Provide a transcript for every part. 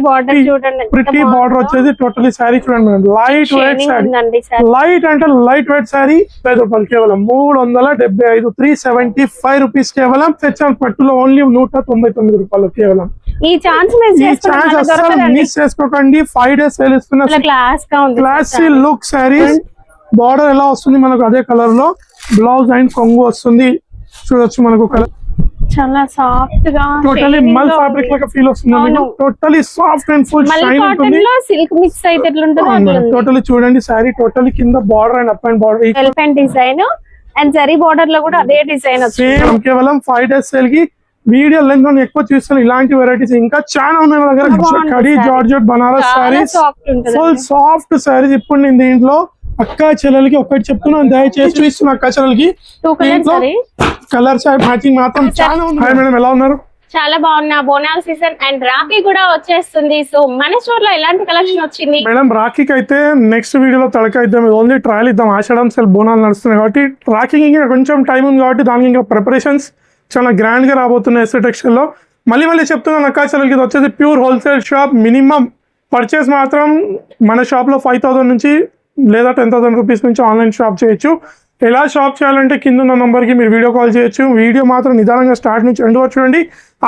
Border చూడండి, pretty border వచ్చేసి totally sari చూడండి madam. Light weight sari, light అంటే లైట్ వెయిట్ శారీ 5 రూపాయలు కేవలం 375, 375 రూపీస్ కేవలం. తెచ్చాను పట్టులో ఓన్లీ 199 రూపాయలు కేవలం. ఈ ఛాన్స్ మిస్ చేసుకోకండి. 5 days సేల్ ఇస్తున్నా. Classy look saris. బార్డర్ ఎలా వస్తుంది మనకు అదే కలర్ లో, బ్లౌజ్ అండ్ కొంగు వస్తుంది చూడొచ్చు మనకు. కలర్ చాలా సాఫ్ట్ గా టోటలీ మల్ ఫ్యాబ్రిక్ లాగా ఫీల్ వస్తుంది. Totally soft and full shine ఉంటుంది. సిల్క్ మిక్స్ అయితే ఎట్లుంటుందో టోటలీ చూడండి శారీ టోటలీ కింద border and up and border elephant design and zari border లో కూడా అదే డిజైన్ వచ్చింది. కేవలం 5 days సేల్ కి వీడియో లెంత్ లో ఎక్కువ చూస్తాను. ఇలాంటి వెరైటీస్ ఇంకా చాలా ఉన్నాయి మన దగ్గర. Khadi georgette Banaras saris, full soft saris. ఇప్పుడు నేను దీంట్లో అక్క చెల్లెలకి ఒకటి చెప్తున్నాను, దయచేసి చూపిస్తున్నా. అక్క చెల్లెలకి కలర్స్ మ్యాచింగ్ మాత్రం చాలా ఉన్నాయి. మేడం ఎలా ఉన్నారు? చాలా బాగున్నా. బోనాల్ సీజన్ అండ్ రాఖీ కూడా వచ్చేస్తుంది. సో మన స్టోర్ లో ఎలాంటి కలెక్షన్ వచ్చింది మేడం? రాఖీకి అయితే నెక్స్ట్ వీడియోలో తడక ఇద్దాం. ఓన్లీ ట్రయల్ ఇద్దాం. ఆషాఢం సేల్ బోనాలు నడుస్తున్నాయి కాబట్టి రాఖీకి ఇంకా కొంచెం టైం ఉంది కాబట్టి దానికి ఇంకా ప్రిపరేషన్స్ చాలా గ్రాండ్ గా రాబోతున్నాయి. ఎస్ఏ టెక్స్టైల్ లో మళ్ళీ చెప్తున్నాను అక్క చెల్లెలకి, ఇది వచ్చేసి pure wholesale shop. Minimum purchase మాత్రం మన షాప్ లో 5,000 నుంచి లేదా 10,000 రూపీస్ నుంచి ఆన్లైన్ షాప్ చేయొచ్చు. ఎలా షాప్ చేయాలంటే కింద ఉన్న నంబర్కి మీరు వీడియో కాల్ చేయొచ్చు. వీడియో మాత్రం నిదానంగా స్టార్ట్ నుంచి ఎండ్ వరకు చూడండి.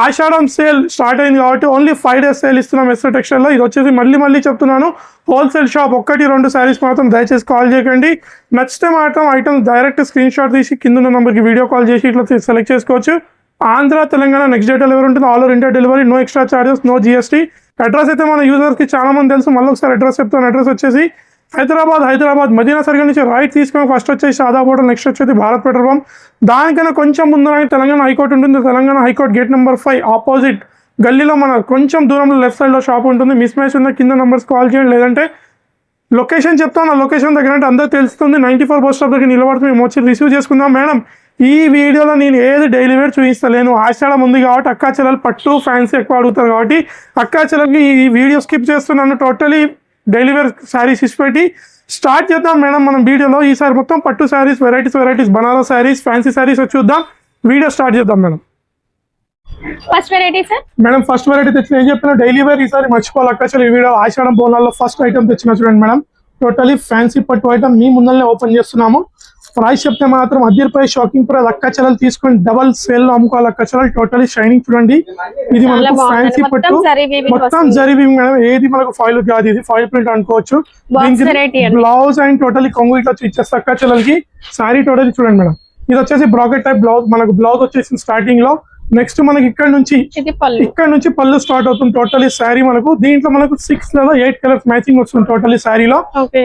ఆషాఢం సేల్ స్టార్ట్ అయింది కాబట్టి ఓన్లీ 5 days సేల్ ఇస్తున్నాం ఎస్ఏ టెక్స్టైల్లో. ఇది వచ్చేసి మళ్ళీ చెప్తున్నాను, హోల్సేల్ షాప్. 1-2 శారీస్ మాత్రం దయచేసి కాల్ చేయకండి. నచ్చితే మాత్రం ఐటమ్స్ డైరెక్ట్ స్క్రీన్ షాట్ తీసి కింద ఉన్న నంబర్కి వీడియో కాల్ చేసి ఇట్లా సెలెక్ట్ చేసుకోవచ్చు. Andhra Telangana next day delivery ఉంటుంది. All over India delivery, no extra charges, no GST. Address అయితే మన యూజర్స్కి చాలా మంది తెలుసు. మళ్ళీ ఒకసారి అడ్రస్ చెప్తాను. అడ్రస్ వచ్చేసి హైదరాబాద్ మదీనా సర్కిల్ నుంచి రైట్ తీసుకొని ఫస్ట్ వచ్చేసి ఆదాబ్ హోటల్, నెక్స్ట్ వచ్చేసి భారత్ పెట్రోల్ పంప్. దానికన్నా కొంచెం ముందు తెలంగాణ హైకోర్టు ఉంటుంది. Telangana high court gate number 5 opposite గల్లీలో మన కొంచెం దూరంలో లెఫ్ట్ సైడ్ లో షాప్ ఉంటుంది. మిస్ మ్యాచ్ ఉన్న కింద నెంబర్స్ కాల్ చేయండి. లేదంటే లొకేషన్ చెప్తాను, ఆ లొకేషన్ దగ్గర అంటే అందరూ తెలుస్తుంది. 94 బస్ స్టాప్ దగ్గర నిలబడుతుంది. మేము వచ్చి రిసీవ్ చేసుకుందాం. మేడం ఈ వీడియోలో నేను ఏది డైలీ వేర్ చూపిస్తలేను. ఆషాఢం ఉంది కాబట్టి అక్కా చెల్లెలు పట్టు ఫ్యాన్సీ ఎక్కువ అడుగుతారు కాబట్టి అక్కా చెల్లెలకి ఈ వీడియో స్కిప్ చేస్తున్నాను. టోటలీ డైలీ వేర్ శారీస్ ఇచ్చిపెట్టి స్టార్ట్ చేద్దాం మేడం మనం వీడియోలో. ఈసారి మొత్తం పట్టు శారీస్ వెరైటీస్ బనారస్ శారీస్, ఫ్యాన్సీ శారీస్ చూద్దాం. వీడియో స్టార్ట్ చేద్దాం madam. First variety sir madam, first variety తెచ్చిన ఏం చెప్పిన డైలీ వేర్ ఈసారి మర్చిపోవాలి అక్క చెల్లెలు. ఈ వీడియో ఆషాఢం బోనాల్లో ఫస్ట్ ఐటమ్ తెచ్చిన చూడండి మేడం. టోటలీ ఫ్యాన్సీ పట్టు ఐటమ్ మీ ముందరనే ఓపెన్ చేస్తున్నాము. ప్రైస్ చెప్తే మాత్రం 10 రూపాయలు షాకింగ్ ప్రైస్. అక్క చెల్లెలు తీసుకొని డబల్ సేల్ లో అమ్ముకోవాలి అక్క చెల్లెలు. టోటలీ షైనింగ్ చూడండి. ఇది మనకు ఫ్యాన్సీ పట్టు మొత్తం జరివి మేడం. ఏది మనకు ఫాయిల్ కాదు, ఇది ఫాయిల్ ప్రింట్ అనుకోవచ్చు. బ్లౌజ్ అండ్ టోటలీ కొంగు ఇట్లా ఇచ్చేస్తా అక్క చెల్లెలకి. శారీ టోటలీ చూడండి మేడం. ఇది వచ్చేసి బ్రాకెట్ టైప్ బ్లౌజ్. మనకు బ్లౌజ్ వచ్చేసి స్టార్టింగ్ లో. నెక్స్ట్ మనకి ఇక్కడ నుంచి పళ్ళు స్టార్ట్ అవుతుంది. టోటలీ శారీ మనకు దీంట్లో మనకు 6 లేదా 8 కలర్స్ మ్యాచింగ్ వస్తుంది టోటలీ శారీలో.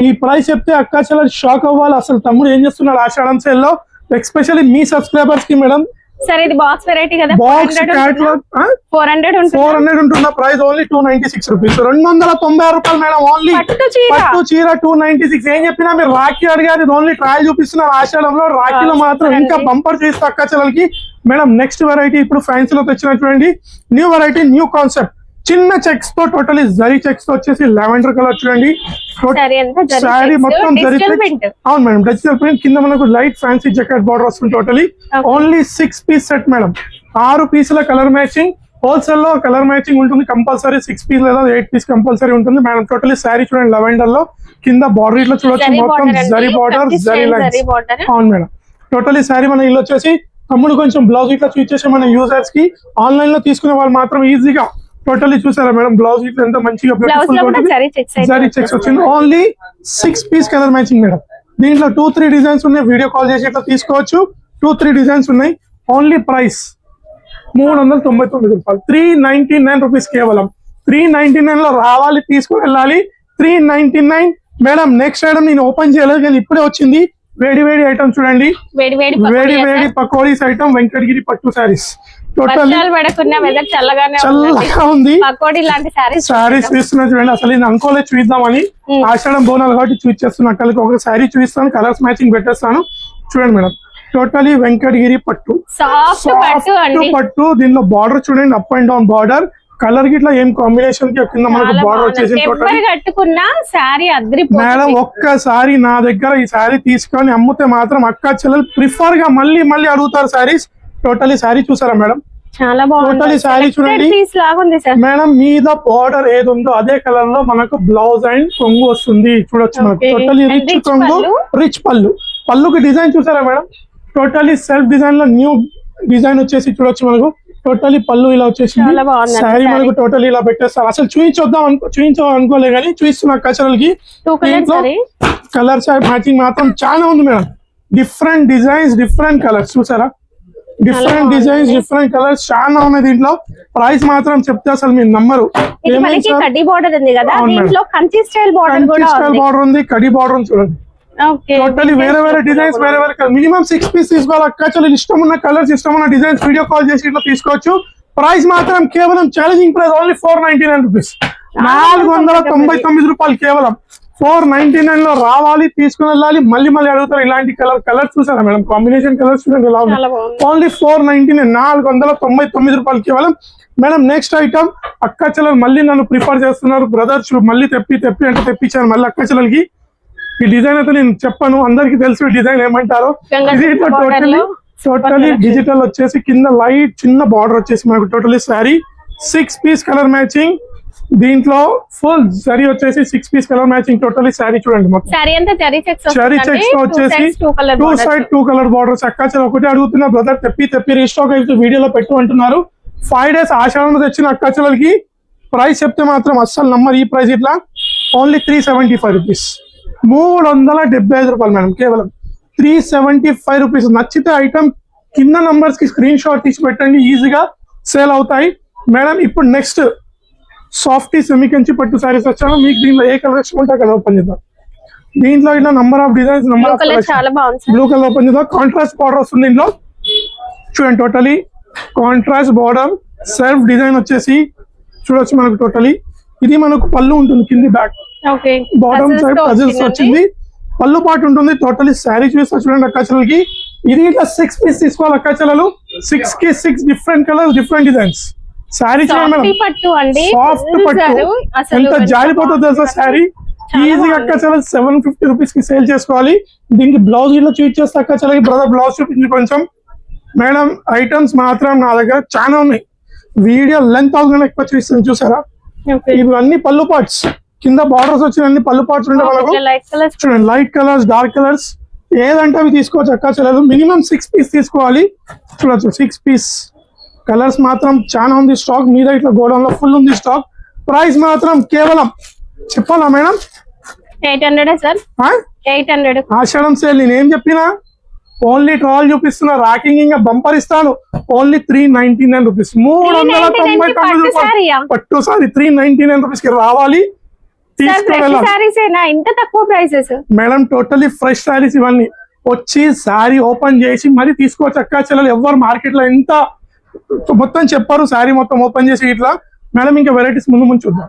ఈ ప్రైస్ చెప్తే అక్కా చెల్లెలు షాక్ అవ్వాలి. అసలు తమ్ముడు ఏం చేస్తున్నాడు ఆషాఢం సేల్ లో, ఎస్పెషల్లీ మీ సబ్స్క్రైబర్స్ కి మేడం. సర్ ఇది బాక్స్ వెరైటీ కదా, బాక్స్ క్యాటలాగ్ 400 ఉంటున్న ప్రైస్ ఓన్లీ 296 రూపీస్, 296 రూపాయలు మేడం. ఓన్లీ పట్టు చీర 296. ఏం చెప్పినా మీరు రాఖీ అడిగారు, ఓన్లీ ట్రయల్ చూపిస్తున్నారు ఆషాఢంలో. రాఖీలో మాత్రం ఇంకా బంపర్ చేస్తే అక్క చెల్లెలకి మేడం. నెక్స్ట్ వెరైటీ ఇప్పుడు ఫ్యాన్సీలో తెచ్చినటువంటి న్యూ వెరైటీ, న్యూ కాన్సెప్ట్. చిన్న చెక్స్ తో టోటలీ జరీ చెక్స్ తో వచ్చేసి లావెండర్ కలర్ చూడండి. శారీ మొత్తం జరీ చెక్స్. అవును మేడం, డిజిటల్ ప్రింట్. కింద మనకు లైట్ ఫ్యాన్సీ జకెట్ బార్డర్ వస్తుంది. Totally only 6 piece set madam. 6 పీసుల కలర్ మ్యాచింగ్. హోల్సేల్ లో కలర్ మ్యాచింగ్ ఉంటుంది కంపల్సరీ. 6 పీస్ లేదా 8 పీస్ కంపల్సరీ ఉంటుంది మేడం. టోటలీ శారీ చూడండి లావెండర్ లో. కింద బార్డర్ ఇట్లా చూడొచ్చు మొత్తం జరీ బార్డర్, జరీ లైన్స్. అవును మేడం. టోటలీ శారీ మన ఇల్లు వచ్చేసి తమ్ముడు కొంచెం బ్లౌజ్ ఇట్లా చూసేసి మన యూజర్స్ కి ఆన్లైన్ లో తీసుకునే వాళ్ళు మాత్రం ఈజీగా టోటలీ చూసారా మేడం. బ్లౌజ్ ఇట్లా ఎంత మంచిగా జరీ చెక్స్ వచ్చింది. Only 6 piece colour matching madam. దీంట్లో 2-3 డిజైన్స్ ఉన్నాయి. వీడియో కాల్ చేసి ఇట్లా తీసుకోవచ్చు. 2-3 డిజైన్స్ ఉన్నాయి. ఓన్లీ ప్రైస్ 399 రూపాయలు, 399 రూపీస్ కేవలం. 399 లో రావాలి, తీసుకుని వెళ్ళాలి. 399 మేడం. నెక్స్ట్ ఐటమ్ నేను ఓపెన్ చేయలేదు కానీ ఇప్పుడే వచ్చింది. వేడి ఐటమ్ చూడండి. వేడి పకోడీస్ ఐటమ్, వెంకటగిరి పట్టు శారీస్. చల్లగా ఉంది. శారీస్ చూస్తున్నా చూడండి. అసలు నేను అనుకోలేదు చూద్దామని. ఆషాఢం బోనాలు కాబట్టి చూసేస్తున్నా. అక్కడికి ఒక శారీ చూపిస్తాను, కలర్స్ మ్యాచింగ్ పెట్టేస్తాను. చూడండి మేడం. టోటలీ వెంకటగిరి పట్టు, పట్టు. దీనిలో బార్డర్ చూడండి, up and down border. Colour కి ఇట్లా ఏం కాంబినేషన్ కి కింద మనకు బార్డర్ వచ్చేసి మేడం. ఒక్కసారి నా దగ్గర ఈ శారీ తీసుకొని అమ్ముతే మాత్రం అక్క చెల్లెలు ప్రిఫర్ గా మళ్ళీ అడుగుతారు శారీస్. టోటలీ శారీ చూసారా మేడం. చాలా Totally saree చూడండి. పీస్ లాగా ఉంది సార్. మేడం మీద బార్డర్ ఏది ఉందో అదే కలర్ లో మనకు బ్లౌజ్ అండ్ కొంగు వస్తుంది చూడొచ్చు మనకు. Okay. Totally And rich rich కొంగు, పళ్ళు. రిచ్ పళ్ళు. పళ్ళుకి డిజైన్ చూసారా మేడం? టోటలీ సెల్ఫ్ డిజైన్ లో న్యూ డిజైన్ వచ్చేసి చూడొచ్చు మనకు. టోటలీ పళ్ళు ఇలా వచ్చేసింది. చాలా బాగుంది శారీ saree. మనకు టోటల్ ఇలా పెట్టేస్తారు. అసలు చూపించాం అనుకోలే కానీ చూపిస్తున్న కచరలకి 2 కలర్స్ సారీ. కలర్స్ మ్యాచింగ్ మాత్రం చాలా ఉంది madam. Different designs, different colours చూసారా? డిఫరెంట్ డిజైన్స్, డిఫరెంట్ కలర్స్ చాలా ఉన్నాయి దీంట్లో. ప్రైస్ మాత్రం చెప్తే అసలు మీరు నమ్మరు. ఇది మనకి కడ్డీ బార్డర్ ఉంది కదా, అవును మేడం. దీంట్లో కంచి స్టైల్ బార్డర్ కూడా ఉంది. బార్డర్ ఉంది, కడి బార్డర్ ఉంది చూడండి. ఓకే. టోటలీ వేరే వేరే డిజైన్స్, వేరే వేరే కలర్. మినిమం 6 పీస్ తీసుకోవాలి అక్క. చాలా ఇష్టం ఉన్న కలర్స్, ఇష్టం ఉన్న డిజైన్స్ వీడియో కాల్ చేసి ఇట్లా తీసుకోవచ్చు. ప్రైస్ మాత్రం కేవలం ఛాలెంజింగ్ ప్రైస్ ఓన్లీ 499 రూపీస్. 499 రూపాయలు కేవలం. 499 లో రావాలి, తీసుకుని వెళ్ళాలి, మళ్ళీ మళ్ళీ అడుగుతారు. ఇలాంటి కలర్స్ చూసారా మేడం? కాంబినేషన్ కలర్స్ చూడండి ఎలా చాలా ఉంది. బాగుంది. ఓన్లీ 499, 499 రూపాయలు కేవలం. మేడం నెక్స్ట్ ఐటమ్ అక్క చెల్లెలు మళ్ళీ నన్ను ప్రిఫర్ చేస్తున్నారు. బ్రదర్స్ మళ్ళీ తెప్పి అంటే తెప్పించాను మళ్ళీ అక్క చెల్లెలకి. ఈ డిజైన్ అయితే నేను చెప్పను, అందరికి తెలుసు ఈ డిజైన్ ఏమంటారో. ఇది టోటలీ డిజిటల్ వచ్చేసి కింద లైట్ చిన్న బార్డర్ వచ్చేసి మనకు totally sari 6 piece colour matching. దీంట్లో ఫుల్ జరీ వచ్చేసి 6 piece colour matching. Totally sari చూడండి మొత్తం సారీ అంతా జరీ చెక్స్ జరీ చెక్స్ వచ్చేసి 2 సైడ్ 2 కలర్ బార్డర్స్. అక్క చెల్లెలు ఒకటి అడుగుతున్నా, బ్రదర్ తెప్పి రీస్టాక్ అయితే వీడియోలో పెట్టు అంటున్నారు. 5 days ఆషాఢంలో తెచ్చిన అక్క చెల్లెలకి ప్రైస్ చెప్తే మాత్రం అస్సలు నమ్మరు. ఈ ప్రైస్ ఇట్లా ఓన్లీ 375 రూపీస్. 375 రూపాయలు మేడం కేవలం. 375 రూపీస్. నచ్చితే ఐటమ్ కింద నంబర్స్ కి స్క్రీన్ షాట్ తీసి పెట్టండి, ఈజీగా సేల్ అవుతాయి మేడం. ఇప్పుడు నెక్స్ట్ సాఫ్టీ సెమీ కంచి పట్టు సారీస్ వచ్చాను. మీకు దీంట్లో ఏ కలర్ ఉంటే కదా ఓపెన్ చేద్దాం. దీంట్లో ఇట్లా number of designs, number of చాలా బాగుంది. బ్లూ కలర్ ఓపెన్ చేద్దాం. కాంట్రాస్ట్ బార్డర్ వస్తుంది దీంట్లో చూడండి. Totally contrast border, self design వచ్చేసి చూడొచ్చు మనకు. టోటలీ ఇది మనకు పళ్ళు ఉంటుంది, కింది back okay. Bottom side puzzles వచ్చింది, పళ్ళు పాటు ఉంటుంది. టోటలీ శారీ చూస్తే చూడండి అక్క చెల్లెలకి. ఇది ఇట్లా 6 పీస్ తీసుకోవాలి అక్క చెల్లెలు. 6 కి 6 different colours, different designs. Sari చూడండి మేడం, పట్టు అండి, సాఫ్ట్ పట్టు. ఎంత జారిపోతుందో తెలుసా శారీ. ఈజీగా అక్క చెల్లెలు 750 రూపీస్ కి సేల్ చేసుకోవాలి. దీనికి బ్లౌజ్ ఇట్లా చూస్ చేస్తే అక్క చెల్లెలకి. బ్రదర్ బ్లౌజ్ చూపించి కొంచెం. మేడం ఐటమ్స్ మాత్రం నా దగ్గర చాలా ఉన్నాయి. వీడియో లెంత్ అవుతుంది, ఎక్కువ చూపిస్తుంది చూసారా. ఇవన్నీ పళ్ళు పార్ట్స్, కింద బార్డర్స్ వచ్చిన అన్ని పళ్ళు పార్ట్స్ ఉంటే మనకు చూడండి. లైట్ కలర్స్, డార్క్ కలర్స్ ఏదంటే అవి తీసుకోవచ్చు అక్క చెల్లెలు. మినిమం 6 పీస్ తీసుకోవాలి. చూడొచ్చు 6 పీస్. కలర్స్ మాత్రం చాలా ఉంది స్టాక్ మీద. ఇట్లా గోడౌన్ లో ఫుల్ ఉంది స్టాక్. ప్రైస్ మాత్రం కేవలం చెప్పాలా మేడం? 800 సార్. 800 ఆషాఢం సేల్. నేనేం చెప్పినా ఓన్లీ ట్రాల్ చూపిస్తున్నా. రాకింగ్ ఇంకా బంపర్ ఇస్తాను. Only 399 rupees. 399 రూపాయలు పట్టు సారీ. 399 రూపీస్ కి రావాలి, ఇంత తక్కువ prices madam. Totally fresh saris ఇవన్నీ. వచ్చి శారీ ఓపెన్ చేసి మరి తీసుకోవచ్చు అక్క చెల్లెలు. ఎవరు మార్కెట్ లో ఎంత మొత్తం చెప్పారు, శారీ మొత్తం ఓపెన్ చేసి ఇట్లా. మేడం ఇంకా వెరైటీస్ ముందు చూద్దాం.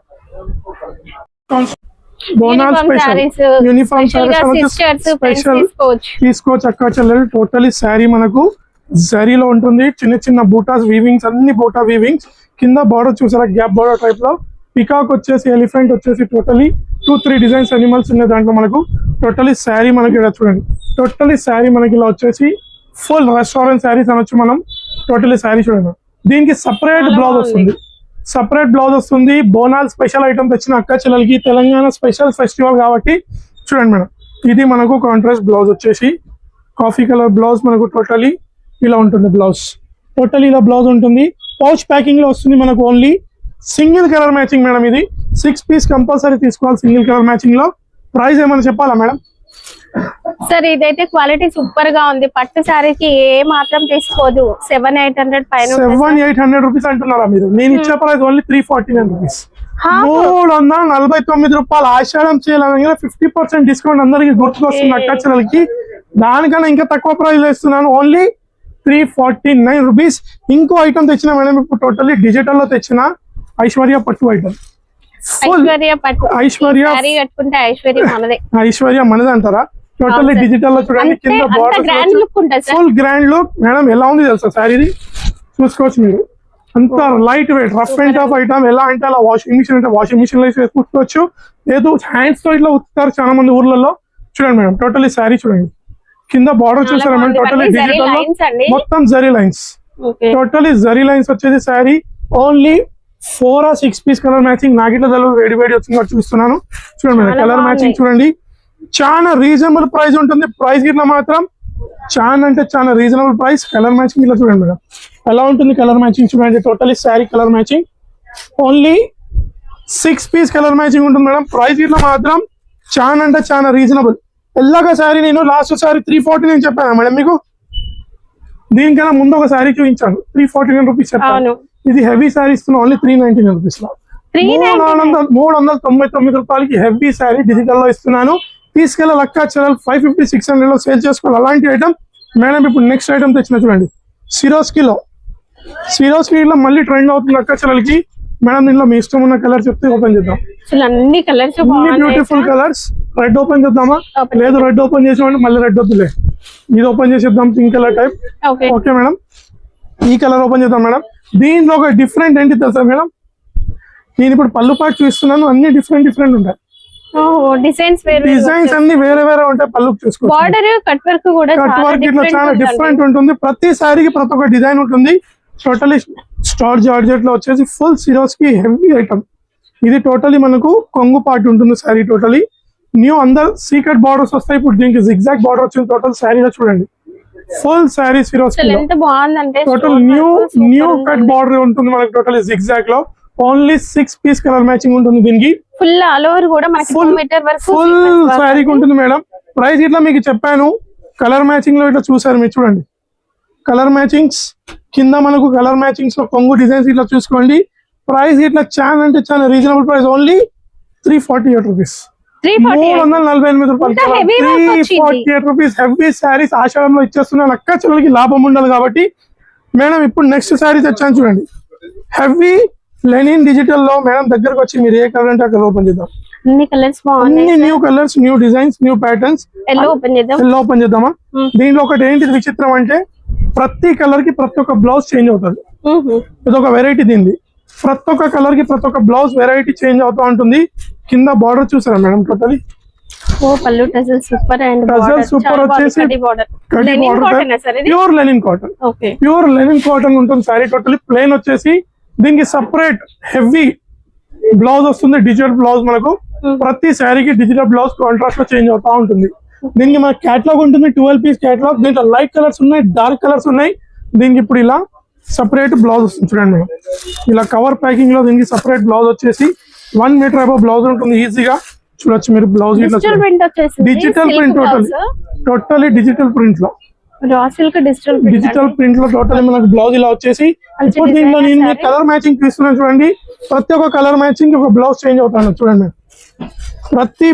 బోనాల్ స్పెషల్ యూనిఫామ్ స్పెషల్ తీసుకోవచ్చు అక్క చెల్లెలు. టోటలీ శారీ మనకు జరీలో ఉంటుంది. చిన్న చిన్న బూటాస్ వీవింగ్స్, అన్ని బూటా వీవింగ్స్. కింద బార్డర్ చూసారా, గ్యాప్ బార్డర్ టైప్ లో. పికాక్ వచ్చేసి, ఎలిఫెంట్ వచ్చేసి, టోటలీ 2-3 డిజైన్స్ అనిమల్స్ ఉన్నాయి దాంట్లో మనకు. టోటలీ శారీ మనకి ఇలా చూడండి. టోటలీ శారీ మనకి ఇలా వచ్చేసి ఫుల్ రెస్టారెంట్ శారీస్ అనొచ్చు మనం. టోటలీ శారీ చూడండి. దీనికి సపరేట్ బ్లౌజ్ వస్తుంది, సపరేట్ బ్లౌజ్ వస్తుంది. బోనాల్ స్పెషల్ ఐటమ్ తెచ్చిన అక్క చెల్లెలకి. తెలంగాణ స్పెషల్ ఫెస్టివల్ కాబట్టి చూడండి మేడం. ఇది మనకు కాంట్రాస్ట్ బ్లౌజ్ వచ్చేసి కాఫీ కలర్ బ్లౌజ్ మనకు. టోటలీ ఇలా ఉంటుంది బ్లౌజ్. టోటలీ ఇలా బ్లౌజ్ ఉంటుంది. పౌచ్ ప్యాకింగ్ లో వస్తుంది మనకు. Only single colour matching madam. ఇది 6 పీస్ కంపల్సరీ తీసుకోవాలి సింగిల్ కలర్ మ్యాచింగ్ లో. ప్రైస్ ఏమైనా చెప్పాలా మేడం? సార్ ఇదైతే క్వాలిటీ సూపర్ గా ఉంది. పట్టు సారీకి ఏ మాత్రం తీసుకోదు. 700-800 పైన 700-800 రూపీస్ అంటున్నారా మీరు? నేను ఇచ్చే ప్రైస్ ఓన్లీ 349 రూపీస్. 349 రూపాయలు. ఆషాఢం చేయాలని 50% డిస్కౌంట్ అందరికి గుర్తుకొస్తుంది అక్క చెల్లెలకి. దానికన్నా ఇంకా తక్కువ ప్రైస్ ఇస్తున్నాను. Only 349 rupees. ఇంకో ఐటమ్ తెచ్చిన మేడం ఇప్పుడు. టోటల్లీ డిజిటల్ లో తెచ్చిన ఐశ్వర్య పట్టు ఐటమ్. ఐశ్వర్య మనదే అంటారా? టోటల్లీ డిజిటల్ లో చూడండి. కింద border full grand look. Madam ఎలా ఉంది తెలుసా శారీది? చూసుకోవచ్చు మీరు. అంత light weight, rough and tough item. ఎలా అంటే అలా వాషింగ్ మిషన్ అంటే వాషింగ్ మిషన్ లో వేసుకోవచ్చు, లేదు హ్యాండ్స్ తో ఇట్లా ఉత్తారు చాలా మంది ఊర్లలో. చూడండి మేడం టోటల్లీ శారీ చూడండి. కింద బార్డర్ చూసారా మేడం? టోటల్లీ డిజిటల్ లో మొత్తం జరీ లైన్స్. ఓకే టోటలీ జరీ లైన్స్ వచ్చేసి sari only 4 or 6 piece colour matching. నాకు ఇట్లా వేడి వేడి వచ్చింది కాబట్టి చూస్తున్నాను. చూడండి మేడం, చాలా కలర్ మ్యాచింగ్ చూడండి, చాలా రీజనబుల్ ప్రైస్ ఉంటుంది. ప్రైస్ ఇట్లా మాత్రం చాలా అంటే చాలా రీజనబుల్ ప్రైస్. కలర్ మ్యాచింగ్ ఇట్లా చూడండి మేడం ఎలా ఉంటుంది. కలర్ మ్యాచింగ్ చూడండి, totally sari colour matching only 6 piece colour matching ఉంటుంది మేడం. ప్రైస్ ఇట్లా మాత్రం చాలా అంటే చాలా రీజనబుల్. ఎల్లాగా శారీ నేను లాస్ట్ శారీ 340 నేను చెప్పాను మేడం మీకు. దీనికన్నా ముందు ఒక శారీ చూపించాను 349 రూపీస్ చెప్పాను. ఇది హెవీ శారీ ఇస్తున్నా ఓన్లీ 399 రూపీస్ లో. 399 రూపాయలకి హెవీ శారీ డిజిటల్ లో ఇస్తున్నాను. తీసుకెళ్ళి లక్క చరల్ 550 600 లో సేల్ చేసుకోవాలి అలాంటి ఐటమ్ మేడం. ఇప్పుడు నెక్స్ట్ ఐటమ్ తెచ్చిన చూడండి, సిరోస్కీలో మళ్ళీ ట్రెండ్ అవుతుంది లక్క చరల్కి మేడం. దీనిలో మీ ఇష్టం ఉన్న కలర్ చెప్తే ఓపెన్ చేద్దాం. అన్ని colours beautiful colours. Red open చేద్దామా? లేదు, రెడ్ ఓపెన్ చేసామంటే మళ్ళీ రెడ్ వద్దులే, ఇది ఓపెన్ చేసేద్దాం. Pink colour type. Okay madam, ఈ కలర్ ఓపెన్ చేద్దాం మేడం. దీంట్లో ఒక డిఫరెంట్ ఏంటి తెలుసా మేడం, నేను ఇప్పుడు పళ్ళు పాటు చూస్తున్నాను, అన్ని డిఫరెంట్ ఉంటాయి. డిజైన్స్ అన్ని వేరే ఉంటాయి. పళ్ళు చూసుకోవచ్చు. బార్డర్ కట్ వర్క్ కూడా కట్ వర్క్ ఇట్లా చాలా డిఫరెంట్ ఉంటుంది. ప్రతి సారీకి ప్రతి ఒక్క డిజైన్ ఉంటుంది. టోటలీ స్టార్ జార్జెట్ లో వచ్చేసి ఫుల్ సిరోస్ కి హెవీ ఐటమ్. ఇది టోటలీ మనకు కొంగు పార్ట్ ఉంటుంది సారీ. టోటలీ న్యూ అందరు సీక్రెట్ బార్డర్స్ వస్తాయి. ఇప్పుడు దీనికి జిగ్జాగ్ బార్డర్ వచ్చింది టోటల్ శారీలో చూడండి. ఫుల్ శారీ సిరోస్ టోటల్ న్యూ కట్ బార్డర్ ఉంటుంది మనకి టోటల్ జిగ్జాగ్ లో. ఓన్లీ 6 పీస్ కలర్ మ్యాచింగ్ ఉంటుంది దీనికి. ఫుల్ ఆల్ ఓవర్ కూడా మనకి ఫుల్ శారీకి ఉంటుంది మేడం. ప్రైస్ ఇట్లా మీకు చెప్పాను. కలర్ మ్యాచింగ్ లో ఇట్లా చూసారు మీరు చూడండి. కలర్ మ్యాచింగ్స్ కింద మనకు కలర్ మ్యాచింగ్స్ లో కొంగు డిజైన్స్ ఇట్లా చూసుకోండి. ప్రైస్ ఇట్లా చాలా అంటే చాలా రీజనబుల్ ప్రైస్. Only 348 rupees. 348 రూపాయలు. 348 రూపీస్ హెవీ శారీస్ ఆషాఢంలో ఇచ్చేస్తున్నాను. అక్క చెల్లెలకి లాభం ఉండాలి కాబట్టి మేడం. ఇప్పుడు నెక్స్ట్ శారీ తెచ్చాను చూడండి, హెవీ లెనిన్ డిజిటల్ లో మేడం. దగ్గరకు వచ్చి మీరు ఏ కలర్ అంటే అక్కడ ఓపెన్ చేద్దాం. అన్ని new colours, new designs, new patterns. Yellow open చేద్దామా? దీంట్లో ఒకటి ఏంటి విచిత్రం అంటే ప్రతి కలర్ కి ప్రతి ఒక్క బ్లౌజ్ చేంజ్ అవుతుంది. ఇది ఒక వెరైటీ దీనిది. ప్రతి ఒక్క కలర్ కి ప్రతి ఒక్క బ్లౌజ్ వెరైటీ చేంజ్ అవుతూ ఉంటుంది. కింద బార్డర్ చూసారా మేడం? టోటలీ సూపర్ వచ్చేసి ప్యూర్ లెనిన్ కాటన్ ఉంటుంది సారీ. టోటలీ ప్లెయిన్ వచ్చేసి దీనికి సపరేట్ హెవీ బ్లౌజ్ వస్తుంది. డిజిటల్ బ్లౌజ్ మనకు ప్రతి శారీకి డిజిటల్ బ్లౌజ్ కాంట్రాస్ట్ లో చేంజ్ అవుతా ఉంటుంది. దీనికి మన క్యాటలాగ్ ఉంటుంది 12 పీస్ క్యాటలాగ్. దీంట్లో లైట్ కలర్స్ ఉన్నాయి, డార్క్ కలర్స్ ఉన్నాయి. దీనికి ఇప్పుడు ఇలా సపరేట్ బ్లౌజ్ వస్తుంది చూడండి మేడం. ఇలా కవర్ ప్యాకింగ్ లో దీనికి సపరేట్ బ్లౌజ్ వచ్చేసి 1 మీటర్ అబౌవ్ బ్లౌజ్ ఉంటుంది. ఈజీగా చూడొచ్చు మీరు. Blouse digital print totally digital print లో డిజిటల్ ప్రింట్ లో టోటల్ మనకు బ్లౌజ్ ఇలా వచ్చేసి. ఇప్పుడు దీంట్లో నేను కలర్ మ్యాచింగ్ తీస్తున్నాను చూడండి. ప్రతి ఒక్క కలర్ మ్యాచింగ్ ఒక బ్లౌజ్ చేంజ్ అవుతాను చూడండి. ప్రతి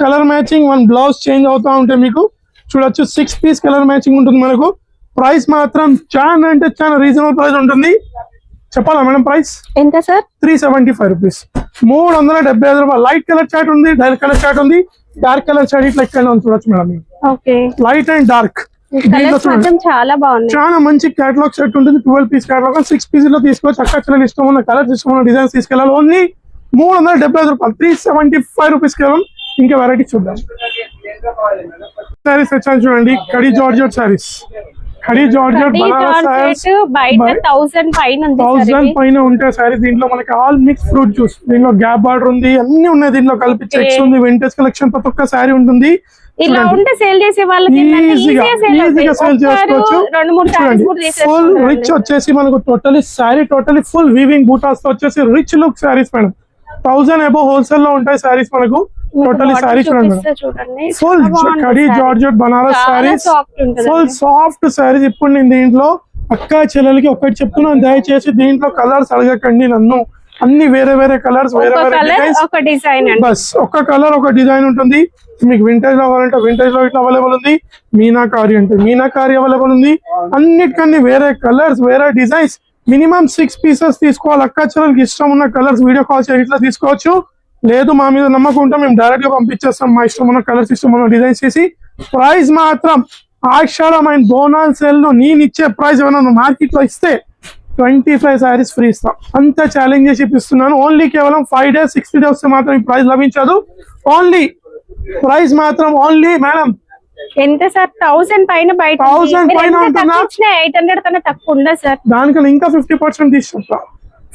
కలర్ మ్యాచింగ్ 1 బ్లౌజ్ చేంజ్ అవుతా ఉంటే మీకు చూడొచ్చు. 6 పీస్ కలర్ మ్యాచింగ్ ఉంటుంది మనకు. ప్రైస్ మాత్రం చాలా అంటే చాలా రీజనబుల్ ప్రైస్ ఉంటుంది. చెప్పాలా మేడం ప్రైస్ ఎంత సార్? 375 రూపీస్. 375 రూపాయలు. లైట్ కలర్ చార్ట్ ఉంది, డైరెక్ట్ కలర్ చార్ట్ ఉంది, డార్క్ కలర్ చార్ట్ ఇట్లా ఎక్కడ చూడొచ్చు మేడం. లైట్ అండ్ డార్క్ చాలా బాగుంది. చాలా మంచి కేటలాగ్ సెట్ ఉంటుంది. 12 పీస్ కేటలాగ్ 6 పీస్ లో తీసుకోవచ్చు. అక్క చెల్లెలు ఇష్టం ఉన్న కలర్స్, ఇష్టం ఉన్న డిజైన్స్ తీసుకెళ్ళాలి. ఓన్లీ 375 రూపాయలు. 375 రూపీస్ కేవలం. ఇంకా వెరైటీ చూద్దాం. శారీస్ వచ్చాను చూడండి, కడి జార్జెట్ శారీస్. కడి జార్జెట్ బనారస్ శారీస్ 1000 పైన ఉంటాయి శారీస్. దీంట్లో మనకి ఆల్ మిక్స్ ఫ్రూట్ జ్యూస్, దీంట్లో గ్యాప్ బార్డర్ ఉంది, అన్ని ఉన్నాయి. దీంట్లో కలిపి చెక్స్ ఉంది, వింటేజ్ కలెక్షన్ ప్రతి ఒక్క శారీ ఉంటుంది. ఇలా ఉంటే సేల్ చేసే వాళ్ళకి ఈజీగా సేల్ చేసుకోవచ్చు. ఫుల్ రిచ్ వచ్చేసి మనకు totally sari totally full weaving buttas తో వచ్చేసి rich look saris madam. 1000 above wholesale లో ఉంటాయి శారీస్ మనకు. టోటలీ శారీ చూడండి, ఫుల్ కడి georgette Banaras saris, full soft saris. ఇప్పుడు నేను దీంట్లో అక్క చెల్లెలకి ఒకటి చెప్తున్నాను, దయచేసి దీంట్లో కలర్స్ అడగకండి నన్ను. అన్ని వేరే కలర్స్, వేరే డిజైన్. బస్ ఒక్క కలర్ ఒక డిజైన్ ఉంటుంది. మీకు వింటేజ్ లో కావాలంటే వింటేజ్ లో ఇట్లా అవైలబుల్ ఉంది. మీనాకారి అంటే మీనాకారి అవైలబుల్ ఉంది. అన్నిటికన్నీ వేరే కలర్స్, వేరే డిజైన్స్. మినిమం 6 పీసెస్ తీసుకోవాలి. అక్క చెల్లెలకి ఇష్టం ఉన్న కలర్స్ వీడియో కాల్ చేసి ఇట్లా తీసుకోవచ్చు. లేదు మా మీద నమ్మకం ఉంటే మేము డైరెక్ట్ గా పంపించేస్తాం. మా ఇష్టం ఉన్న కలర్స్, ఇష్టం ఉన్న డిజైన్స్ చేసి. ప్రైస్ మాత్రం ఆషాఢం అండ్ బోనాల్ సేల్ లో నేను ఇచ్చే ప్రైస్ ఏమైనా మార్కెట్ లో ఇస్తే 25 శారీస్ ఫ్రీ ఇస్తాం. అంత ఛాలెంజ్ చేసి ఇస్తున్నాను. ఓన్లీ కేవలం 5 days 60 days వస్తే మాత్రం ఈ ప్రైస్ లభించదు. ఓన్లీ ప్రైస్ మాత్రం ఓన్లీ మేడం ఎంత సార్ 1000 పైన బయట 1000 పైన ఉంటుందా? 800 కన్నా తక్కువ ఉండదు సార్. దానికన్నా ఇంకా 50% తీసుకుంటా.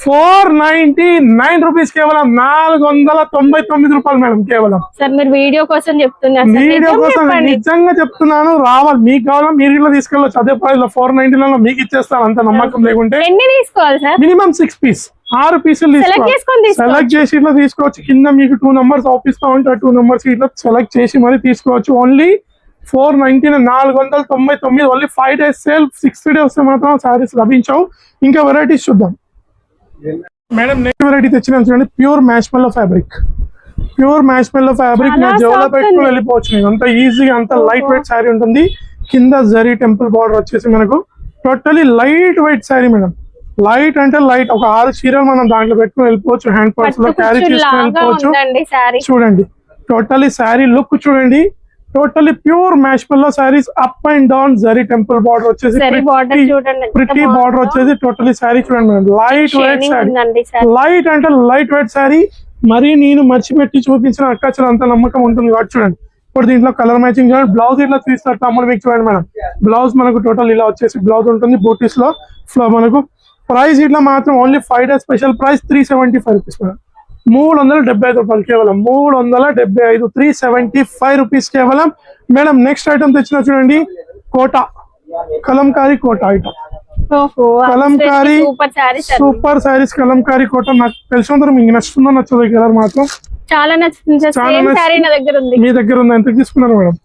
499 రూపీస్, కేవలం 499 రూపాయలు మేడం. కేవలం సార్ మీరు వీడియో కోసం చెప్తున్నారు సార్, వీడియో నిజం కోసం చెప్పండి. నిజంగా చెప్తున్నాను. రావాలి, మీకు కావాలా మీరు ఇట్లా తీసుకెళ్ళచ్చు. అదే ప్రైస్ లో 499 మీకు ఇచ్చేస్తాను. అంత నమ్మకం లేకుంటే ఎన్ని తీసుకోవాలి సార్? మినిమం 6 పీస్, 6 పీసులు సెలెక్ట్ చేసుకొని తీసుకోవాలి. సెలెక్ట్ చేసి ఇట్లా తీసుకోవచ్చు. కింద మీకు 2 numbers ఆఫీస్తా ఉంటే ఆ 2 numbers ఇట్లా సెలెక్ట్ చేసి మరి తీసుకోవచ్చు. Only 499, 499. Only 5 days sale. 6th day వస్తే మాత్రం సారీస్ లభించవు. ఇంకా వెరైటీస్ చూద్దాం మేడం. నెక్స్ట్ వెరైటీ తెచ్చిన చూడండి, pure marshmallow fabric. Pure marshmallow fabric చాలా జోలో soft పెట్టుకుని ఉంది. వెళ్ళిపోవచ్చు. మీకు అంత ఈజీగా, అంత లైట్ వెయిట్ శారీ ఉంటుంది. కింద జరీ టెంపుల్ బార్డర్ వచ్చేసి మనకు totally light weight sari madam. Light అంటే లైట్, ఒక 6 చీరలు మనం దాంట్లో పెట్టుకుని వెళ్ళిపోవచ్చు. హ్యాండ్ పర్స్ లో క్యారీ చేసుకుని వెళ్ళిపోవచ్చు. చూడండి టోటలీ శారీ లుక్ చూడండి. Totally pure marshmallow saris, up and down zari temple border వచ్చేసి ప్రిటీ బార్డర్ వచ్చేసి టోటలీ శారీ చూడండి madam. Light weight sari, light అంటే లైట్ వెయిట్ శారీ. మరి నేను మర్చిపెట్టి చూపించిన అక్కచలు అంత నమ్మకం ఉంటుంది కాబట్టి చూడండి. ఇప్పుడు దీంట్లో కలర్ మ్యాచింగ్ చూడండి. బ్లౌజ్ ఇట్లా 3 స్టార్ తమ్ముడు మీకు చూడండి మేడం. బ్లౌజ్ మనకు టోటల్ ఇలా వచ్చేసి బ్లౌజ్ ఉంటుంది. బూటీస్ లో మనకు ప్రైస్ ఇట్లా మాత్రం only 5 days special price 375 rupees madam. 375 రూపాయలు కేవలం. 375, 375 రూపీస్ కేవలం మేడం. నెక్స్ట్ ఐటమ్ తెచ్చిన చూడండి, కోటా కలంకారీ కోటా ఐటమ్. కలంకారీ సూపర్ శారీస్, కలంకారీ కోట. నాకు తెలిసినంత మీకు నచ్చుతుందో నచ్చదు కలర్ మాత్రం చాలా నచ్చుతుంది. మీ దగ్గర ఉంది. ఎంత తీసుకున్నారు మేడం?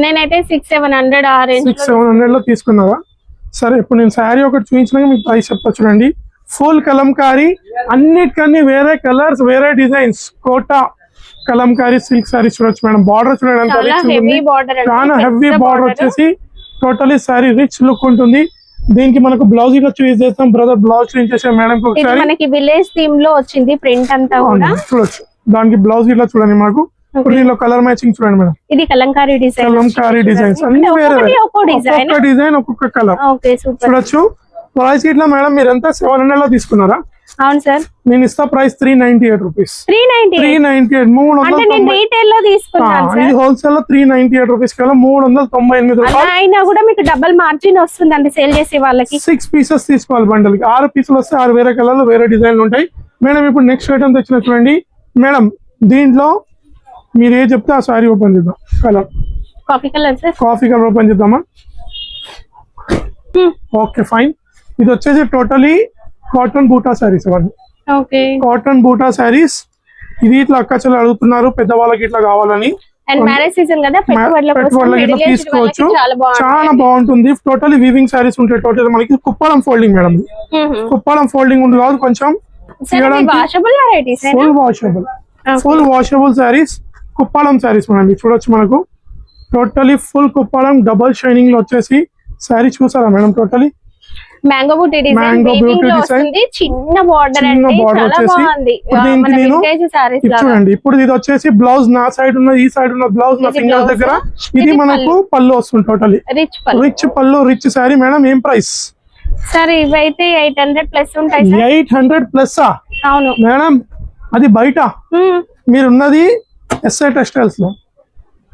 నేనైతే 600-700 లో తీసుకున్నారా? సరే, ఇప్పుడు నేను శారీ ఒకటి చూపించినాక మీకు ప్రైస్ చెప్తా చూడండి. ఫుల్ కలంకారీ, అన్నిటికన్నీ వేరే కలర్స్, వేరే డిజైన్స్. కోటా కలంకారీ సిల్క్ శారీస్ చూడొచ్చు మేడం. బార్డర్ చూడండి, చాలా హెవీ బార్డర్ వచ్చేసి టోటలీ శారీ రిచ్ లుక్ ఉంటుంది. దీనికి మనకు బ్లౌజ్ ఇట్లా చూస్ చేస్తాం. బ్రదర్ బ్లౌజ్ చేంజ్ చేసే మేడం ఒకసారి. మనకి విలేజ్ థీమ్ లో వచ్చింది ప్రింట్ అంతా కూడా చూడొచ్చు. దానికి బ్లౌజ్ ఇట్లా చూడండి. మాకు ఇప్పుడు దీనిలో కలర్ మ్యాచింగ్ చూడండి మేడం. ఇది కలంకారీ డిజైన్, కలంకారీ డిజైన్స్ అన్ని వేరే వేరే, ఒక్కొక్క డిజైన్ ఒక్కొక్క కలర్ చూడొచ్చు. ప్రైస్ ఇట్లా మేడం మీరు ఎంత 700 లో తీసుకున్నారా? అవును సార్. నేను ఇస్తా ప్రైస్ 398 రూపీస్. 398 రీటైల్ లో తీసుకున్నాను. ఇది హోల్సేల్ లో 398 రూపీస్ కల్లా 398 రూపాయలు. అయినా కూడా మీకు డబుల్ మార్జిన్ వస్తుందండి సేల్ చేసే వాళ్ళకి. 6 పీసెస్ తీసుకోవాలి బండల్ కి. 6 పీసులు వస్తే 6 వేరే కలర్ లో వేరే డిజైన్లు ఉంటాయి మేడం. ఇప్పుడు నెక్స్ట్ ఐటమ్ తెచ్చిన చూడండి మేడం. దీంట్లో మీరు ఏ చెప్తే ఆ సారీ ఓపెన్ చేద్దాం. Colour coffee colour sir. Coffee colour open చేద్దామా? Okay fine. ఇది వచ్చేసి టోటలీ కాటన్ బూటా శారీస్ అవన్నీ. ఓకే, కాటన్ బూటా శారీస్. ఇది ఇట్లా అక్కచలు అడుగుతున్నారు పెద్దవాళ్ళకి ఇట్లా కావాలని. మ్యారేజ్ సీజన్ కదా, పెట్టుబడులకు ఇట్లా తీసుకోవచ్చు. చాలా బాగుంటుంది. టోటలీ వీవింగ్ శారీస్ ఉంటాయి. టోటల్ మనకి Kuppadam folding madam. Kuppadam folding ఉంటుంది కాబట్టి కొంచెం full washable saris, Kuppadam saris madam. చూడొచ్చు మనకు totally full Kuppadam double shining లో వచ్చేసి శారీ చూసారా మేడం? టోటలీ మ్యాంగో బూటీ డిజైన్, చిన్న బార్డర్ వచ్చేసి చూడండి. ఇప్పుడు ఇది వచ్చేసి బ్లౌజ్ నా సైడ్ ఉన్న, ఈ సైడ్ ఉన్న బ్లౌజ్ నా ఫింగర్ దగ్గర. ఇది మనకు పళ్ళు వస్తుంది. టోటలీ రిచ్ పళ్ళు, రిచ్ శారీ మేడం. ఏం ప్రైస్ సార్? ఇవైతే 800 ప్లస్ ఉంటాయి. 800 ప్లస్ అవును మేడం. అది బయట, మీరున్నది ఎస్ఐ టెక్స్టైల్స్ లో.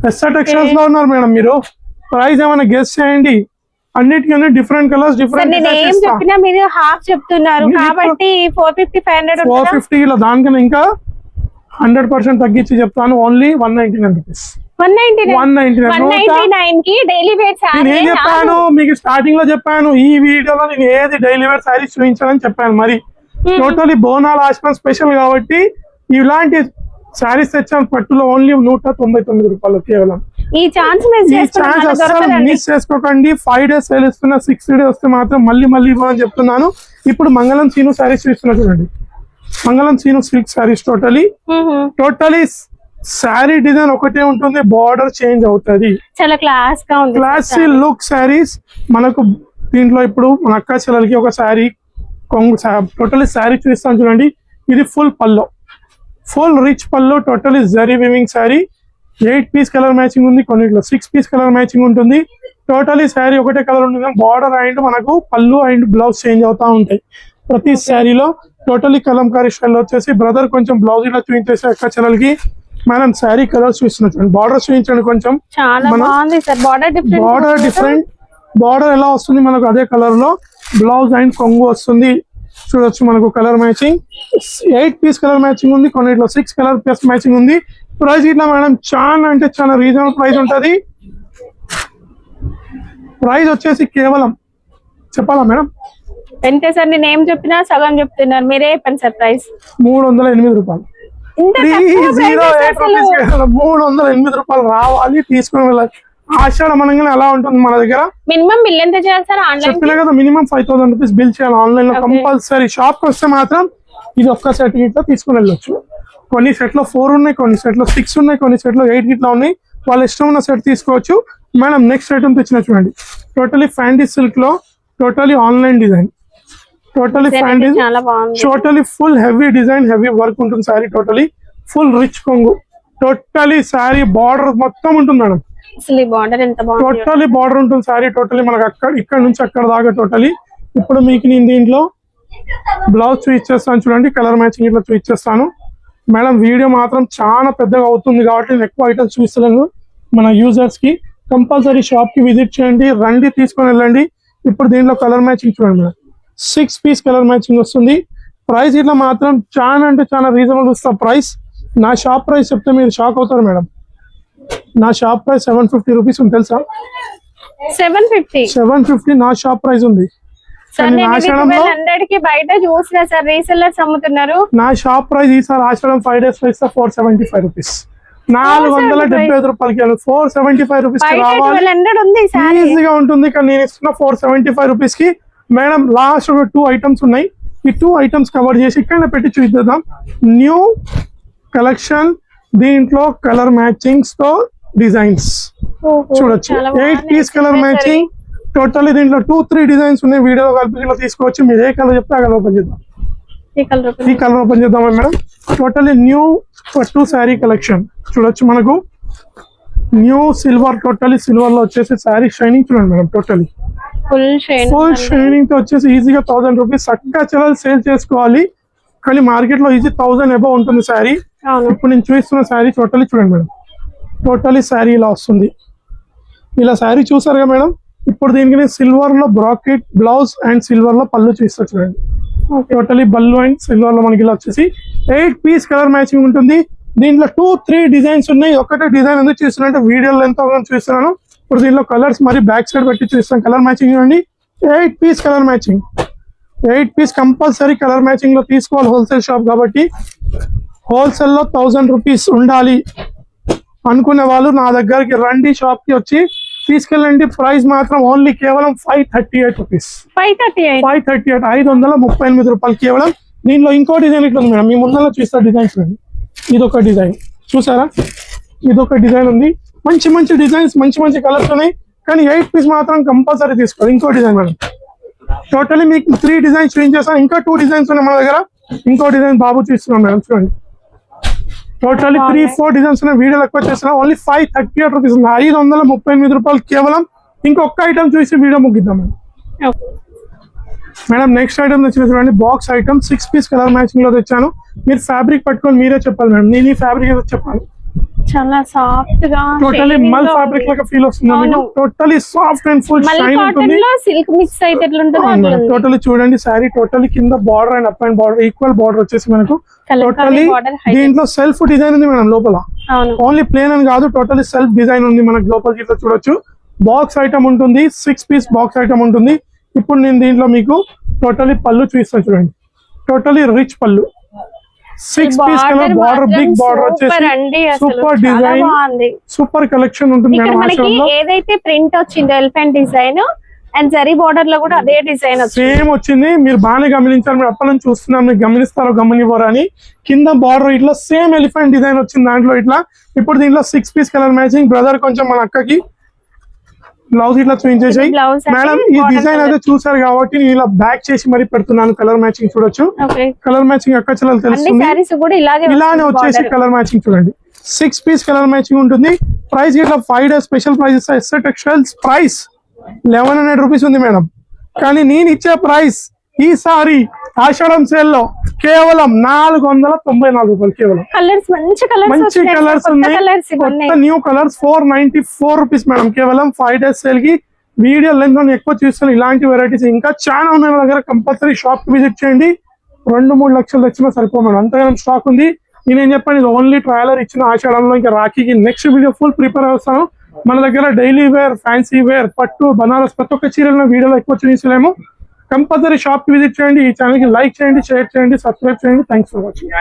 ఎస్ఐ టెక్స్టైల్స్ లో ఉన్నారు మేడం. మీరు ప్రైస్ ఏమైనా గెస్ చేయండి. అన్నిటికన్నా డిఫరెంట్ కలర్స్, డిఫరెంట్ చెప్పినా మీరు హాఫ్ చెప్తున్నారు కాబట్టి 450 ఇలా. దానికన్నా ఇంకా 100% తగ్గించి చెప్తాను. Only 199 rupees. 199 కి డైలీ వేర్ శారీ. నేను ఏం చెప్పాను మీకు స్టార్టింగ్ లో చెప్పాను, ఈ వీడియోలో నేను ఏది డైలీ వేర్ శారీస్ చూపించాలని చెప్పాను. మరి టోటలీ బోనాల ఆశ్రమం స్పెషల్ కాబట్టి ఇలాంటి శారీస్ తెచ్చాను పట్టులో. ఓన్లీ 199 రూపాయలు కేవలం. ఈ ఛాన్స్ మిస్ చేసుకోకండి. 5 days సేల్ ఇస్తున్నా. 6th day వస్తే మాత్రం మళ్ళీ ఇవ్వని చెప్తున్నాను. ఇప్పుడు మంగళం సీను శారీస్ ఇస్తున్నా చూడండి. మంగళం సీను silk saris. Totally sari design ఒకటే ఉంటుంది, బార్డర్ చేంజ్ అవుతుంది. చాలా క్లాస్ గా ఉంది, క్లాసీ లుక్ శారీస్ మనకు. దీంట్లో ఇప్పుడు మన అక్క చెల్లెలకి ఒక శారీ కొంగు టోటలీ శారీ చూపిస్తాను చూడండి. ఇది full pallu, full rich pallu. Totally జరీ weaving sari. 8 piece colour matching ఉంది. కొన్నిట్లో 6 పీస్ కలర్ మ్యాచింగ్ ఉంటుంది. టోటలీ శారీ ఒకటే కలర్ ఉంటుంది. బార్డర్ అండ్ మనకు పళ్ళు అండ్ బ్లౌజ్ చేంజ్ అవుతా ఉంటాయి ప్రతి శారీలో. టోటలీ కలంకారీ స్టైల్ వచ్చేసి. బ్రదర్ కొంచెం బ్లౌజ్ ఇలా చూపించేసి అక్క చెల్లెలకి మేడం శారీ కలర్స్ చూస్తున్నట్టు బార్డర్ చూపించండి కొంచెం. చాలా మన- బాగుంది sir. Border border different, border ఎలా వస్తుంది మనకు అదే కలర్ లో బ్లౌజ్ అండ్ కొంగు వస్తుంది. చూడొచ్చు మనకు colour matching 8 piece colour matching ఉంది, కొన్నిట్లో 6 కలర్ ప్లస్ మ్యాచింగ్ ఉంది. ప్రైస్ ఇట్లా మేడం చాలా అంటే చాలా రీజనబుల్ ప్రైస్ ఉంటుంది. ప్రైస్ వచ్చేసి కేవలం చెప్పాలా మేడం ఎంత సార్? నేను ఏం చెప్పినా సగం చెప్తున్నారు, మీరే చెప్పండి సార్ ప్రైస్. 308 రూపాయలు. ఇంత తక్కువ prices 308 అసలు. రూపీస్ 308 రూపాయలు రావాలి, తీసుకొని వెళ్ళాలి. ఆషాఢం అనగానే ఎలా ఉంటుంది మన దగ్గర మినిమం బిల్ ఎంత చేయాలి సార్ ఆన్లైన్? చెప్పినా కదా, మినిమం 5000 రూపీస్ బిల్ చేయాలి ఆన్లైన్ లో Okay. కంపల్సరీ. షాప్ కి వస్తే మాత్రం ఇది ఒక్క సెట్ గిట్లా తీసుకుని వెళ్ళొచ్చు. కొన్ని సెట్ లో 4 ఉన్నాయి, కొన్ని సెట్ లో 6 ఉన్నాయి, కొన్ని సెట్ లో 8 గిట్లా ఉన్నాయి. వాళ్ళ ఇష్టం ఉన్న సెట్ తీసుకోవచ్చు. మేడం నెక్స్ట్ ఐటమ్ తెచ్చిన చూడండి, టోటలీ ఫ్యాండీ సిల్క్ లో టోటలీ ఆన్లైన్ డిజైన్, టోటలీ ఫ్యాండీ, చాలా బాగుంది. Totally full heavy design, heavy work ఉంటుంది శారీ. టోటలీ ఫుల్ రిచ్ కొంగు, టోటలీ శారీ బార్డర్ మొత్తం ఉంటుంది మేడం. అసలు ఈ బార్డర్ ఎంత బాగుంది. టోటలీ బార్డర్ ఉంటుంది శారీ. టోటలీ మనకు ఇక్కడ నుంచి అక్కడ దాకా టోటలీ. ఇప్పుడు మీకు నేను దీంట్లో బ్లౌజ్ చూపించేస్తాను చూడండి, కలర్ మ్యాచింగ్ ఇట్లా చూపించేస్తాను. మేడం వీడియో మాత్రం చాలా పెద్దగా అవుతుంది కాబట్టి నేను ఎక్కువ ఐటమ్స్ చూపిస్తున్నాను మన యూజర్స్ కి. కంపల్సరీ షాప్ కి విజిట్ చేయండి, రండి, తీసుకొని వెళ్ళండి. ఇప్పుడు దీంట్లో కలర్ మ్యాచింగ్ చూడండి మేడం, 6 పీస్ కలర్ మ్యాచింగ్ వస్తుంది. ప్రైస్ ఇట్లా మాత్రం చాలా అంటే చాలా రీజనబుల్ ఇస్తా ప్రైస్. నా షాప్ ప్రైస్ చెప్తే మీరు షాక్ అవుతారు మేడం. నా షాప్ ప్రైస్ 750 రూపీస్ ఉంది తెలుసా? 750. 750 నా షాప్ ప్రైస్ ఉంది. సార్ కానీ నేను ఆషాఢంలో 1200 కి బయట చూసిన సార్, రీసెల్లర్స్ అమ్ముతున్నారు. నా షాప్ ప్రైస్ ఈసారి ఆషాఢం 5 days లో ఇస్తా 475 రూపీస్. 475 రూపాయలకి 475 రూపీస్ బయట రావాలి, 1200 ఉంది సార్. ఈజీగా ఉంటుంది. కానీ నేను ఇస్తున్న 475 రూపీస్ కి. మేడం లాస్ట్ 2 ఐటమ్స్ ఉన్నాయి, ఈ 2 ఐటమ్స్ కవర్ చేసి ఇక్కడ పెట్టి చూద్దాం. న్యూ కలెక్షన్, దీంట్లో కలర్ మ్యాచింగ్స్ తో డిజైన్స్ చూడొచ్చు. 8 పీస్ కలర్ మ్యాచింగ్ టోటల్లీ. దీంట్లో 2-3 డిజైన్స్ ఉన్నాయి, వీడియోలో కలిపి ఇలా తీసుకోవచ్చు. మీరు ఏ కలర్ చెప్తే ఆ కలర్ ఓపెన్ చేద్దాం. ఈ కలర్ ఓపెన్ చేద్దాం మేడం. టోటల్లీ న్యూ పట్టు శారీ కలెక్షన్ చూడొచ్చు. మనకు న్యూ సిల్వర్, టోటల్లీ సిల్వర్ లో వచ్చేసి శారీ షైనింగ్ చూడండి మేడం. టోటల్లీ ఫుల్ షైనింగ్ తో వచ్చేసి ఈజీగా 1000 రూపీస్ చక్కగా చాలా సేల్ చేసుకోవాలి. కానీ మార్కెట్ లో ఈజీ 1000 అబౌవ్ ఉంటుంది శారీ. ఇప్పుడు నేను చూపిస్తున్న శారీ టోటల్లీ చూడండి మేడం. టోటల్లీ శారీ ఇలా వస్తుంది. ఇలా శారీ చూసారుగా మేడం. ఇప్పుడు దీనికి సిల్వర్ లో బ్రాకెట్ బ్లౌజ్ అండ్ సిల్వర్ లో పళ్ళు చూపిస్తారు చూడండి. టోటల్లీ బల్లు అండ్ సిల్వర్ లో మనకి ఇలా వచ్చేసి 8 పీస్ కలర్ మ్యాచింగ్ ఉంటుంది. దీంట్లో 2-3 డిజైన్స్ ఉన్నాయి. ఒకటే డిజైన్ ఎందుకు చూస్తున్నా వీడియోలో ఎంతో చూస్తున్నాను. ఇప్పుడు దీంట్లో కలర్స్ మరి బ్యాక్ సైడ్ పెట్టి చూస్తాను. కలర్ మ్యాచింగ్ చూడండి, 8 piece colour matching. 8 piece compulsory colour matching లో తీసుకోవాలి. హోల్సేల్ షాప్ కాబట్టి హోల్సేల్ లో 1000 రూపీస్ ఉండాలి అనుకునే వాళ్ళు నా దగ్గరికి రండి, షాప్ కి వచ్చి తీసుకెళ్ళండి. ప్రైస్ మాత్రం ఓన్లీ కేవలం 538 రూపీస్. 538 538 రూపాయలు కేవలం. దీనిలో ఇంకో డిజైన్ ఇట్లా ఉంది మేడం, మీ ముందర చూస్తా డిజైన్ చూడండి. ఇదొక డిజైన్ చూసారా, ఇదొక డిజైన్ ఉంది. మంచి మంచి డిజైన్స్, మంచి మంచి కలర్స్ ఉన్నాయి. కానీ 8 పీస్ మాత్రం కంపల్సరీ తీసుకోవాలి. ఇంకో డిజైన్ మేడం, టోటలీ మీకు 3 డిజైన్స్ చేంజ్ చేస్తాను. ఇంకా 2 డిజైన్స్ ఉన్నాయి మన దగ్గర. ఇంకో డిజైన్ బాబు చూస్తున్నాం మేడం చూడండి. టోటలీ 3-4 డిజైన్స్ ఉన్నాయి. వీడియోలు ఎక్కువ చేస్తున్నా. ఓన్లీ 538 రూపీస్, 538 రూపాయలు కేవలం. ఇంకొక ఐటమ్ చూసి వీడియో ముగిద్దాం మేడం. నెక్స్ట్ ఐటమ్ తెచ్చిన చూడండి, box item 6 piece colour matching లో తెచ్చాను. మీరు ఫ్యాబ్రిక్ పట్టుకొని మీరే చెప్పాలి మేడం. నేను ఈ ఫ్యాబ్రిక్ ఏదో చెప్పాను. చాలా సాఫ్ట్ గా టోటలీ మల్ ఫ్యాబ్రిక్ లాగా ఫీల్ వస్తుంది. Totally soft and full shine ఉంటుంది. సిల్క్ మిక్స్ అయితే ఎట్లుంటుందో టోటలీ చూడండి శారీ. టోటలీ కింద border and up and border equal border వచ్చేసి మనకు. టోటలీ దీంట్లో సెల్ఫ్ డిజైన్ ఉంది మేడం లోపల. ఓన్లీ ప్లేన్ అని కాదు, టోటలీ సెల్ఫ్ డిజైన్ ఉంది మనకు లోపల. ఇట్లా చూడొచ్చు. బాక్స్ ఐటమ్ ఉంటుంది, 6 పీస్ బాక్స్ ఐటమ్ ఉంటుంది. ఇప్పుడు నేను దీంట్లో మీకు టోటలీ పళ్ళు చూపిస్తాను చూడండి. టోటలీ రిచ్ పళ్ళు, 6 piece colour border, big border వచ్చేసి సూపర్ డిజైన్, సూపర్ కలెక్షన్ ఉంటుంది మేడం. ఏదైతే ప్రింట్ వచ్చిందో elephant design and zari border లో కూడా అదే డిజైన్ సేమ్ వచ్చింది. మీరు బాగానే గమనించారు, మీరు అప్పటి నుంచి చూస్తున్నాం. మీరు గమనిస్తారో గమనివ్వరు అని. కింద బార్డర్ ఇట్లా సేమ్ ఎలిఫెంట్ డిజైన్ వచ్చింది దాంట్లో ఇట్లా. ఇప్పుడు దీంట్లో 6 పీస్ కలర్ మ్యాచింగ్. బ్రదర్ కొంచెం మన అక్కకి బ్లౌజ్ ఇట్లా చూపించేసాయి మేడం. ఈ డిజైన్ అయితే చూసారు కాబట్టి నేను ఇలా బ్యాక్ చేసి మరి పెడుతున్నాను. కలర్ మ్యాచింగ్ చూడొచ్చు. కలర్ మ్యాచింగ్ అక్క చెల్లెలు తెలుస్తుంది. ఇలానే వచ్చేసి కలర్ మ్యాచింగ్ చూడండి. 6 పీస్ కలర్ మ్యాచింగ్ ఉంటుంది. ప్రైస్ ఇట్లా 5 days special price. SR textiles price 1100 rupees ఉంది మేడం. కానీ నేను ఇచ్చే ప్రైస్ ఈసారి ఆషాఢం సేల్ లో కేవలం 494 రూపాయలు. కేవలం కలర్స్ మంచి మంచి కలర్స్ ఉన్నాయి, కలర్స్ కొత్త న్యూ కలర్స్. 494 rupees madam. కేవలం 5 days సేల్ కి. వీడియో లెంత్ ఎక్కువ చూస్తాను. ఇలాంటి వెరైటీస్ ఇంకా చాలా ఉన్నాయి మన దగ్గర. కంపల్సరీ షాప్ కి విజిట్ చేయండి. 2-3 లక్షలు తెచ్చినా సరిపో మేడం, అంతగానం స్టాక్ ఉంది. నేనేం చెప్పాను, ఇది ఓన్లీ ట్రయలర్ ఇచ్చిన ఆషాఢంలో. ఇంకా రాఖీకి నెక్స్ట్ వీడియో ఫుల్ ప్రిపేర్ అవుతాను. మన దగ్గర డైలీ వేర్, ఫ్యాన్సీ వేర్, పట్టు, బనారస్ ప్రతి ఒక్క చీరలను వీడియోలో ఎక్కువ చూపించలేము. కంపల్సరీ షాప్ కి విజిట్ చేయండి. ఈ ఛానల్ కి లైక్ చేయండి, షేర్ చేయండి, సబ్స్క్రైబ్ చేయండి. Thanks for watching.